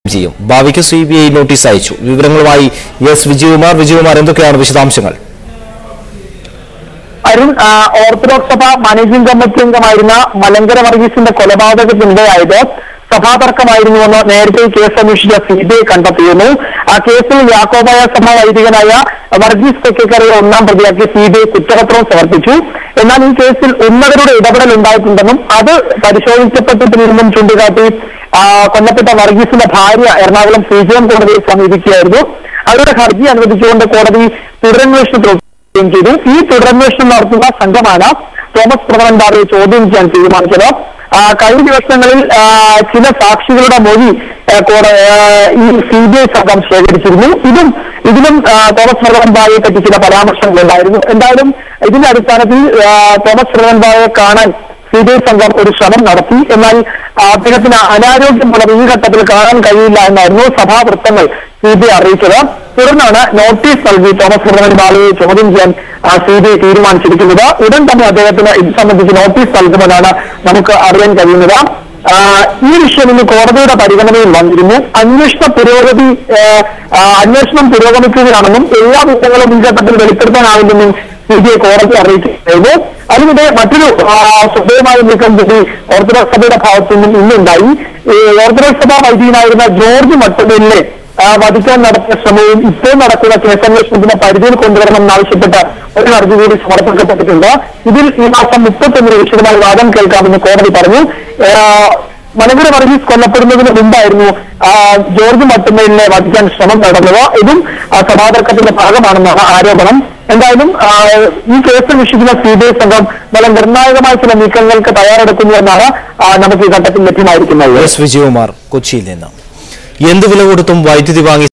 ഭാവിക്ക് CBI notice അയച്ചു. വിവരങ്ങളുമായി എസ് വിജയകുമാർ എന്തൊക്കെയാണ് വിശദാംശങ്ങൾ? അരുൺ, ഓർത്തഡോക്സ് സഭ മാനേജിംഗ് കമ്മിറ്റി അംഗമായിരുന്ന മലങ്കര വർഗീസിന്റെ കൊലപാതകത്തിനിടയായത് സഭാതർക്കമായിരുന്നുവെന്ന് നേരത്തെ കേസ് അന്വേഷിച്ച സിബിഐ കണ്ടെത്തിയിരുന്നു. ആ കേസിൽ യാക്കോബായ സഭ വൈദികനായ വർഗീസ് തെക്കേക്കരയെ ഒന്നാം പ്രതിയാക്കി സിബിഐ കുറ്റപത്രം സമർപ്പിച്ചു. എന്നാൽ ഈ കേസിൽ ഉന്നതരുടെ ഇടപെടൽ ഉണ്ടായിട്ടുണ്ടെന്നും അത് പരിശോധിക്കപ്പെട്ടിട്ടില്ലെന്നും ചൂണ്ടിക്കാട്ടി കൊല്ലപ്പെട്ട വർഗീസിന്റെ ഭാര്യ എറണാകുളം CJM കോടതിയെ സമീപിക്കുകയായിരുന്നു. അവരുടെ ഹർജി അനുവദിച്ചുകൊണ്ട് കോടതി തുടരന്വേഷണം ചെയ്തു. ഈ തുടരന്വേഷണം നടത്തുന്ന സംഘമാണ് തോമസ് പ്രഥമൻ ബാബയെ ചോദ്യം ചെയ്യാൻ തീരുമാനിച്ചത്. കഴിഞ്ഞ ദിവസങ്ങളിൽ ചില സാക്ഷികളുടെ മൊഴി ഈ CBI സംഘം ശേഖരിച്ചിരുന്നു. ഇതിലും തോമസ് പ്രഥമൻ ബാബയെ പറ്റി ചില പരാമർശങ്ങളുണ്ടായിരുന്നു. എന്തായാലും ഇതിന്റെ അടിസ്ഥാനത്തിൽ തോമസ് പ്രഥമൻ ബാബയെ കാണാൻ CBI സംഘം ഒരു ശ്രമം നടത്തി. എന്നാൽ അദ്ദേഹത്തിന് അനാരോഗ്യമുള്ളത് ഈ ഘട്ടത്തിൽ കാണാൻ കഴിയില്ല എന്നായിരുന്നു സഭാവൃത്തങ്ങൾ CBI അറിയിച്ചത്. തുടർന്നാണ് നോട്ടീസ് നൽകി തോമസ് പ്രഥമൻ ബാബയെ ചോദ്യം ചെയ്യാൻ CBI തീരുമാനിച്ചിരിക്കുന്നത്. ഉടൻ തന്നെ അദ്ദേഹത്തിന് ഇത് സംബന്ധിച്ച് നോട്ടീസ് നൽകുമെന്നാണ് നമുക്ക് അറിയാൻ കഴിയുന്നത്. ഈ വിഷയം ഇന്ന് കോടതിയുടെ പരിഗണനയിൽ വന്നിരുന്നു. അന്വേഷണം പുരോഗമിക്കുകയാണെന്നും എല്ലാ വിവരങ്ങളും ഈ ഘട്ടത്തിൽ വെളിപ്പെടുത്താനാവില്ലെന്നും CBI കോടതി അറിയിച്ചിരുന്നു. അതിനിടെ മറ്റൊരു ശ്രദ്ധേയമായ നീക്കം കൂടി ഓർത്തഡോക്സ് സഭയുടെ ഭാഗത്തു നിന്നും ഇന്നുണ്ടായി. ഓർത്തഡോക്സ് സഭ വൈദികനായിരുന്ന ജോർജ് മട്ടുമേലിനെ വധിക്കാൻ നടത്തിയ ശ്രമവും ഇപ്പോൾ നടക്കുന്ന കേസന്വേഷണത്തിന്റെ പരിധിയിൽ കൊണ്ടുവരണമെന്നാവശ്യപ്പെട്ട് ഒരു ഹർജി കൂടി സമർപ്പിക്കപ്പെട്ടിട്ടുണ്ട്. ഇതിൽ ഈ മാസം 31 വിശദമായി വാദം കേൾക്കാമെന്ന് കോടതി പറഞ്ഞു. മലങ്കര വർഗീസ് കൊല്ലപ്പെടുന്നതിന് മുമ്പായിരുന്നു ജോർജ് മട്ടുമേലിനെ വധിക്കാൻ ശ്രമം നടന്നത്. ഇതും സഭാതർക്കത്തിന്റെ ഭാഗമാണെന്നാണ് ആരോപണം. എന്തായാലും ഈ കേസ് അന്വേഷിക്കുന്ന CBI സംഘം വളരെ നിർണായകമായ ചില നീക്കങ്ങൾക്ക് തയ്യാറെടുക്കുന്നുവെന്നാണ് നമുക്ക് ഈ ഘട്ടത്തിൽ ലഭ്യമായിരിക്കുന്നത്. എസ് വിജയകുമാർ കൊച്ചിയിൽ നിന്ന്. എന്ത് വില കൊടുത്തും വൈദ്യുതി വാങ്ങി